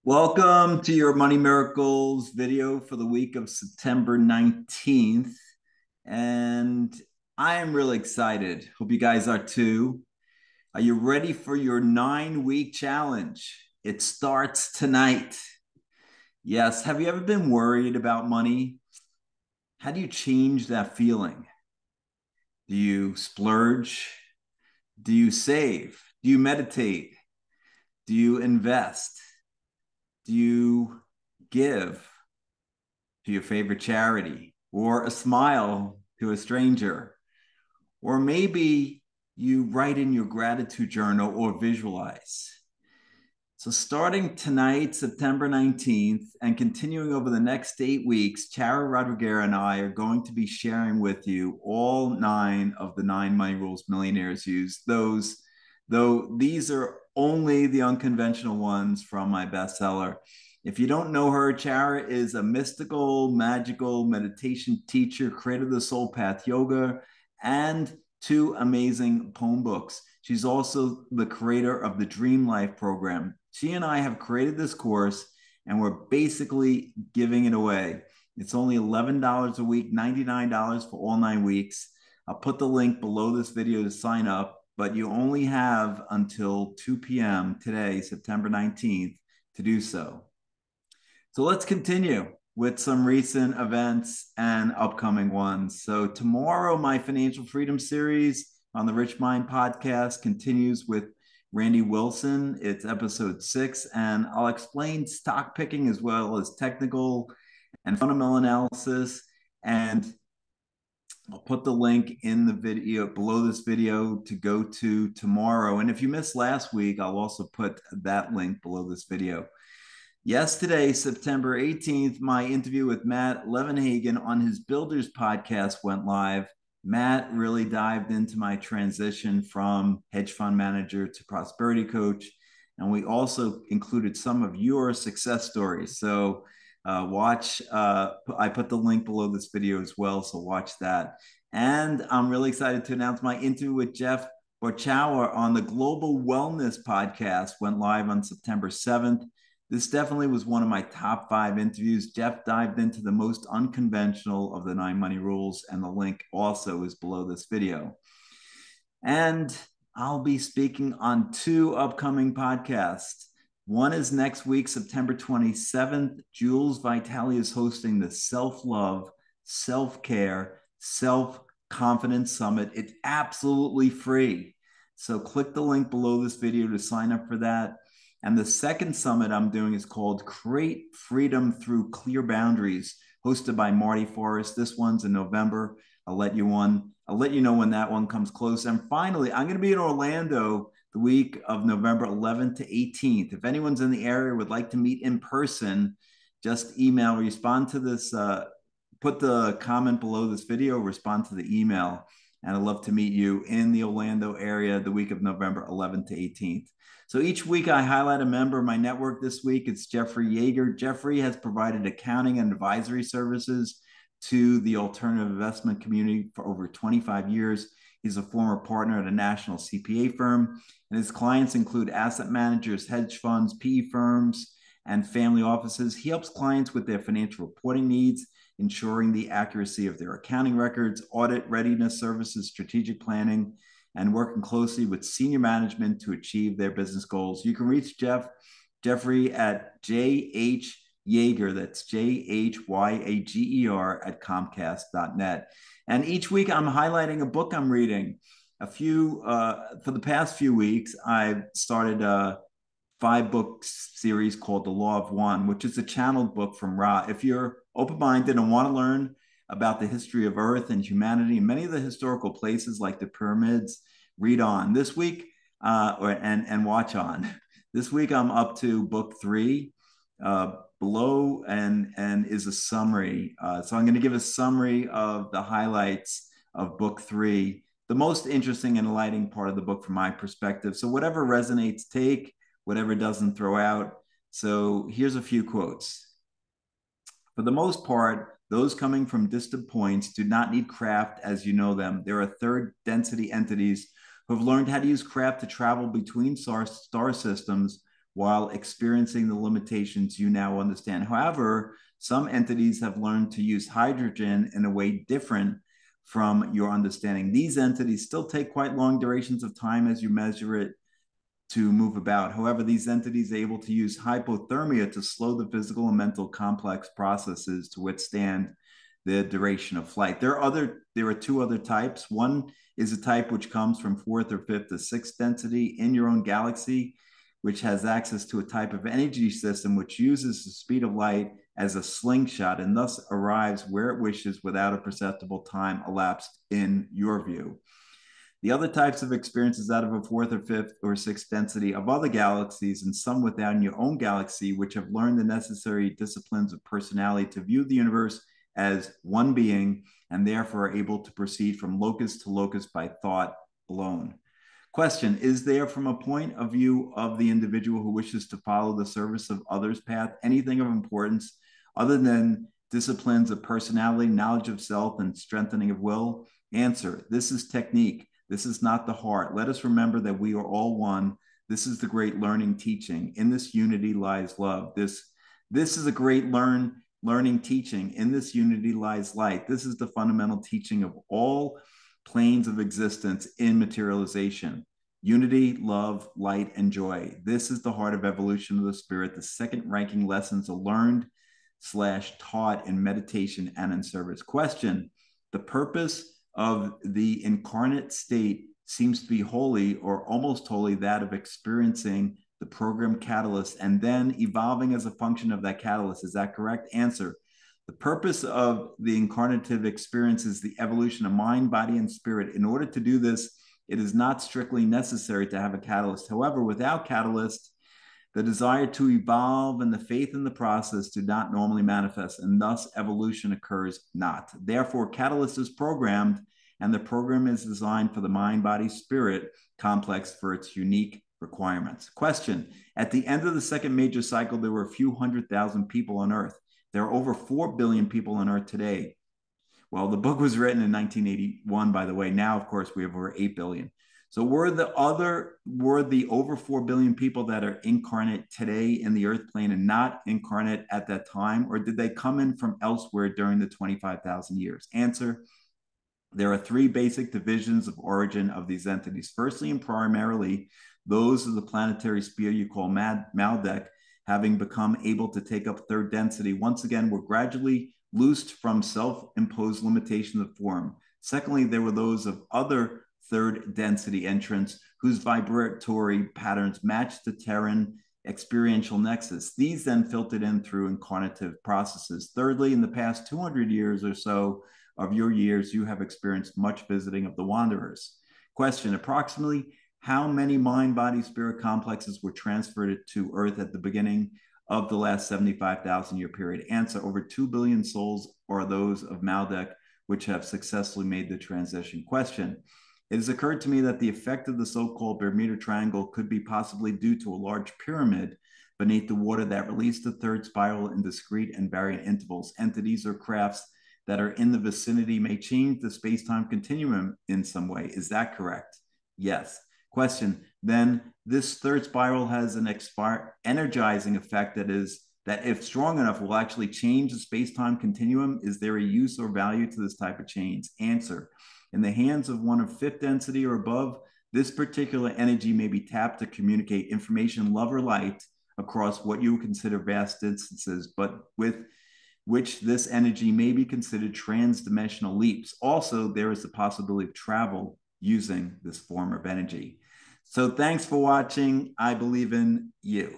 Welcome to your Money Miracles video for the week of September 19th. And I am really excited. Hope you guys are too. Are you ready for your 9-week challenge? It starts tonight. Yes. Have you ever been worried about money? How do you change that feeling? Do you splurge? Do you save? Do you meditate? Do you invest? Do you give to your favorite charity, or a smile to a stranger? Or maybe you write in your gratitude journal or visualize. So, starting tonight, September 19th, and continuing over the next 8 weeks, Chara Rodriguez and I are going to be sharing with you all 9 of the 9 money rules millionaires use. Though these are only the unconventional ones from my bestseller. If you don't know her, Chara is a mystical, magical meditation teacher, creator of the Soul Path Yoga, and 2 amazing poem books. She's also the creator of the Dream Life program. She and I have created this course, and we're basically giving it away. It's only $11 a week, $99 for all 9 weeks. I'll put the link below this video to sign up, but you only have until 2 p.m. today, September 19th, to do so. So let's continue with some recent events and upcoming ones. So tomorrow, my Financial Freedom series on the Rich Mind podcast continues with Randy Wilson. It's episode 6, and I'll explain stock picking as well as technical and fundamental analysis. And I'll put the link in the video below this video to go to tomorrow. And if you missed last week, I'll also put that link below this video. Yesterday, September 18th, my interview with Matt Levenhagen on his Builders podcast went live. Matt really dived into my transition from hedge fund manager to prosperity coach. And we also included some of your success stories. So I put the link below this video as well. So watch that. And I'm really excited to announce my interview with Jeff Borchauer on the Global Wellness podcast went live on September 7th. This definitely was one of my top 5 interviews. Jeff dived into the most unconventional of the 9 money rules, and the link also is below this video. And I'll be speaking on 2 upcoming podcasts. One is next week, September 27th. Jules Vitale is hosting the Self-Love, Self-Care, Self-Confidence Summit. It's absolutely free. So click the link below this video to sign up for that. And the second summit I'm doing is called Create Freedom Through Clear Boundaries, hosted by Marty Forrest. This one's in November. I'll let you know when that one comes close. And finally, I'm going to be in Orlando the week of November 11th to 18th. If anyone's in the area would like to meet in person, just respond to this, put the comment below this video, respond to the email. And I'd love to meet you in the Orlando area the week of November 11th to 18th. So each week I highlight a member of my network. This week it's Jeffrey Yeager. Jeffrey has provided accounting and advisory services to the alternative investment community for over 25 years. He's a former partner at a national CPA firm, and his clients include asset managers, hedge funds, PE firms, and family offices. He helps clients with their financial reporting needs, ensuring the accuracy of their accounting records, audit readiness services, strategic planning, and working closely with senior management to achieve their business goals. You can reach Jeffrey at J.H. Yeager, that's JHYAGER at Comcast.net. And each week I'm highlighting a book I'm reading. For the past few weeks, I've started a 5-book series called The Law of One, which is a channeled book from Ra. If you're open-minded and want to learn about the history of Earth and humanity and many of the historical places like the pyramids, read on. This week, and watch on. This week I'm up to book 3. Below and is a summary. So I'm going to give a summary of the highlights of book 3, the most interesting and enlightening part of the book from my perspective. So whatever resonates, take. Whatever doesn't, throw out. So here's a few quotes. For the most part, those coming from distant points do not need craft as you know them. There are third density entities who have learned how to use craft to travel between star systems while experiencing the limitations you now understand. However, some entities have learned to use hydrogen in a way different from your understanding. These entities still take quite long durations of time as you measure it to move about. However, these entities are able to use hypothermia to slow the physical and mental complex processes to withstand the duration of flight. There are two other types. One is a type which comes from fourth or fifth to sixth density in your own galaxy, which has access to a type of energy system which uses the speed of light as a slingshot and thus arrives where it wishes without a perceptible time elapsed in your view. The other types of experiences out of a fourth or fifth or sixth density of other galaxies and some within your own galaxy, which have learned the necessary disciplines of personality to view the universe as one being and therefore are able to proceed from locus to locus by thought alone. Question, is there from a point of view of the individual who wishes to follow the service of others path anything of importance other than disciplines of personality, knowledge of self, and strengthening of will? Answer, this is technique. This is not the heart. Let us remember that we are all one. This is the great learning teaching. In this unity lies love. This is a great learning teaching. In this unity lies light. This is the fundamental teaching of all planes of existence in materialization. Unity, love, light, and joy. This is the heart of evolution of the spirit. The second ranking lessons are learned / taught in meditation and in service. Question, the purpose of the incarnate state seems to be wholly or almost wholly that of experiencing the program catalyst and then evolving as a function of that catalyst. Is that correct? Answer, the purpose of the incarnative experience is the evolution of mind, body, and spirit. In order to do this, it is not strictly necessary to have a catalyst. However, without catalyst, the desire to evolve and the faith in the process do not normally manifest, and thus evolution occurs not. Therefore, catalyst is programmed, and the program is designed for the mind, body, spirit complex for its unique requirements. Question, at the end of the second major cycle, there were a few 100,000 people on Earth. There are over 4 billion people on Earth today. Well, the book was written in 1981, by the way. Now, of course, we have over 8 billion. So were the over 4 billion people that are incarnate today in the earth plane and not incarnate at that time, or did they come in from elsewhere during the 25,000 years? Answer, there are three basic divisions of origin of these entities. Firstly and primarily, those of the planetary sphere you call Maldek, having become able to take up third density, once again were gradually loosed from self-imposed limitations of form. Secondly, there were those of other third density entrants whose vibratory patterns matched the Terran experiential nexus. These then filtered in through incarnative processes. Thirdly, in the past 200 years or so of your years, you have experienced much visiting of the wanderers. Question, approximately how many mind, body, spirit complexes were transferred to Earth at the beginning of the last 75,000 year period? Answer, over 2 billion souls are those of Maldek, which have successfully made the transition. Question, it has occurred to me that the effect of the so-called Bermuda Triangle could be possibly due to a large pyramid beneath the water that released the third spiral in discrete and variant intervals. Entities or crafts that are in the vicinity may change the space-time continuum in some way. Is that correct? Yes. Question, then this third spiral has an energizing effect that if strong enough will actually change the space-time continuum. Is there a use or value to this type of change? Answer, in the hands of one of fifth density or above, this particular energy may be tapped to communicate information, love, or light across what you consider vast distances, but with which this energy may be considered trans-dimensional leaps. Also, there is the possibility of travel using this form of energy. So thanks for watching. I believe in you.